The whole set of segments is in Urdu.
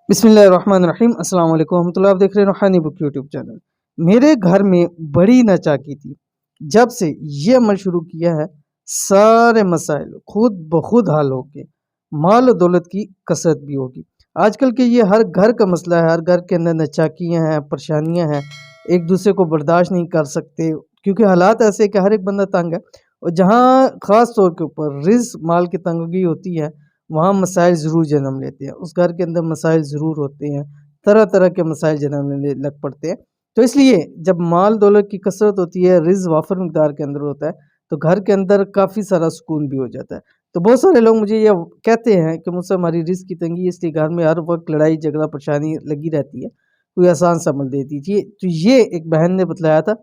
بسم اللہ الرحمن الرحیم۔ السلام علیکم ورحمۃ اللہ۔ آپ دیکھ رہے ہیں روحانی بک یوٹیوب چینل۔ میرے گھر میں بڑی نچاکی تھی۔ جب سے یہ عمل شروع کیا ہے سارے مسائل خود بخود حل ہو گئے، مال و دولت کی کثرت بھی ہوگی۔ آج کل کے یہ ہر گھر کا مسئلہ ہے، ہر گھر کے اندر نچاکیاں ہیں، پریشانیاں ہیں، ایک دوسرے کو برداشت نہیں کر سکتے کیونکہ حالات ایسے کہ ہر ایک بندہ تنگ ہے، اور جہاں خاص طور کے اوپر رزق مال کی تنگی ہوتی ہے وہاں مسائل ضرور جنم لیتے ہیں، اس گھر کے اندر مسائل ضرور ہوتے ہیں، طرح طرح کے مسائل جنم لینے لگ پڑتے ہیں۔ تو اس لیے جب مال دولت کی کثرت ہوتی ہے، رزق وافر مقدار کے اندر ہوتا ہے، تو گھر کے اندر کافی سارا سکون بھی ہو جاتا ہے۔ تو بہت سارے لوگ مجھے یہ کہتے ہیں کہ مجھ سے ہماری رزق کی تنگی، اس لیے گھر میں ہر وقت لڑائی جھگڑا پریشانی لگی رہتی ہے، کوئی آسان سا عمل دے دیجیے۔ تو یہ ایک بہن نے بتلایا تھا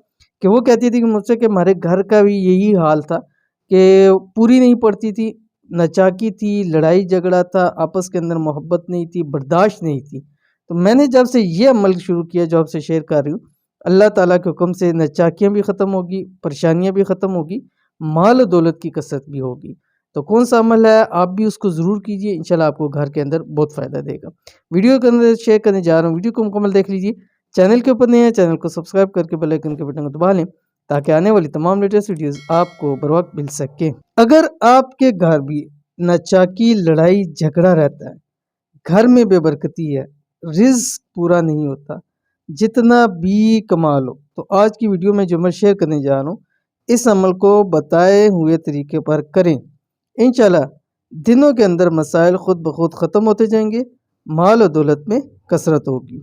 کہ وہ کہتی تھی کہ مجھ سے کہ ہمارے گھر کا بھی یہی حال تھا کہ پوری نہیں پڑتی تھی، نچاکی تھی، لڑائی جھگڑا تھا، آپس کے اندر محبت نہیں تھی، برداشت نہیں تھی۔ تو میں نے جب سے یہ عمل شروع کیا جو آپ سے شیئر کر رہی ہوں، اللہ تعالیٰ کے حکم سے نچاکیاں بھی ختم ہوگی، پریشانیاں بھی ختم ہوگی، مال و دولت کی کثرت بھی ہوگی۔ تو کون سا عمل ہے آپ بھی اس کو ضرور کیجئے، انشاءاللہ آپ کو گھر کے اندر بہت فائدہ دے گا۔ ویڈیو کے اندر شیئر کرنے جا رہا ہوں، ویڈیو کو مکمل دیکھ لیجئے۔ چینل کے اوپر نہیں ہے چینل کو سبسکرائب کر کے بیل آئیکن کے بٹن کو دبا لیں تاکہ آنے والی تمام لیٹسٹ ویڈیوز آپ کو بر وقت مل سکے۔ اگر آپ کے گھر بھی نچاکی لڑائی جھگڑا رہتا ہے، گھر میں بے برکتی ہے، رزق پورا نہیں ہوتا، جتنا بھی کما لو، تو آج کی ویڈیو میں جو میں شیئر کرنے جا رہا ہوں اس عمل کو بتائے ہوئے طریقے پر کریں، انشاءاللہ دنوں کے اندر مسائل خود بخود ختم ہوتے جائیں گے، مال و دولت میں کثرت ہوگی۔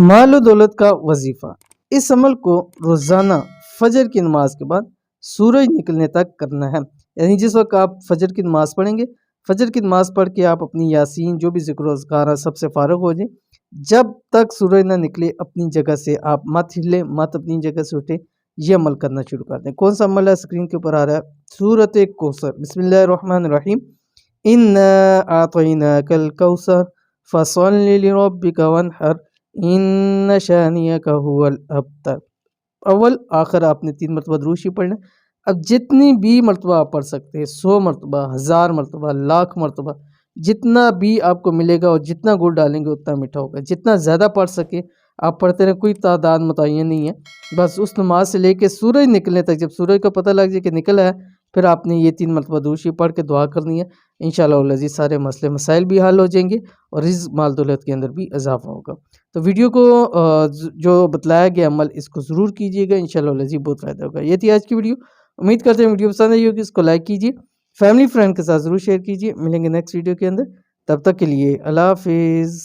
مال و دولت کا وظیفہ، اس عمل کو روزانہ فجر کی نماز کے بعد سورج نکلنے تک کرنا ہے، یعنی جس وقت آپ فجر کی نماز پڑھیں گے، فجر کی نماز پڑھ کے آپ اپنی یاسین جو بھی ذکر و اذکار ہے سب سے فارغ ہو جائیں، جب تک سورج نہ نکلے اپنی جگہ سے آپ مت ہلیں، مت اپنی جگہ سے اٹھیں، یہ عمل کرنا شروع کر دیں۔ کون سا عمل ہے اسکرین کے اوپر آ رہا ہے، سورۃ کوثر۔ بسم اللہ الرحمن الرحیم۔ انا اعطیناک الکوثر فصل لربک وانحر ان شانئک هو الابتر۔ اول آخر آپ نے 3 مرتبہ درود شریف پڑھنا۔ اب جتنی بھی مرتبہ آپ پڑھ سکتے ہیں، 100 مرتبہ، 1000 مرتبہ، لاکھ مرتبہ، جتنا بھی آپ کو ملے گا اور جتنا گڑ ڈالیں گے اتنا میٹھا ہوگا، جتنا زیادہ پڑھ سکے آپ پڑھتے رہیں، کوئی تعداد متعین نہیں ہے، بس اس نماز سے لے کے سورج نکلنے تک، جب سورج کا پتہ لگ جائے کہ نکل ہے پھر آپ نے یہ 3 مرتبہ درود شریف پڑھ کے دعا کرنی ہے، انشاءاللہ العزیز سارے مسئلے مسائل بھی حل ہو جائیں گے اور رزق مال دولت کے اندر بھی اضافہ ہوگا۔ تو ویڈیو کو جو بتلایا گیا عمل اس کو ضرور کیجیے گا، انشاءاللہ العزیز بہت فائدہ ہوگا۔ یہ تھی آج کی ویڈیو، امید کرتے ہیں ویڈیو پسند آئی ہوگی، اس کو لائک کیجیے، فیملی فرینڈ کے ساتھ ضرور شیئر کیجیے۔ ملیں گے نیکسٹ ویڈیو کے اندر، تب تک کے لیے اللہ حافظ۔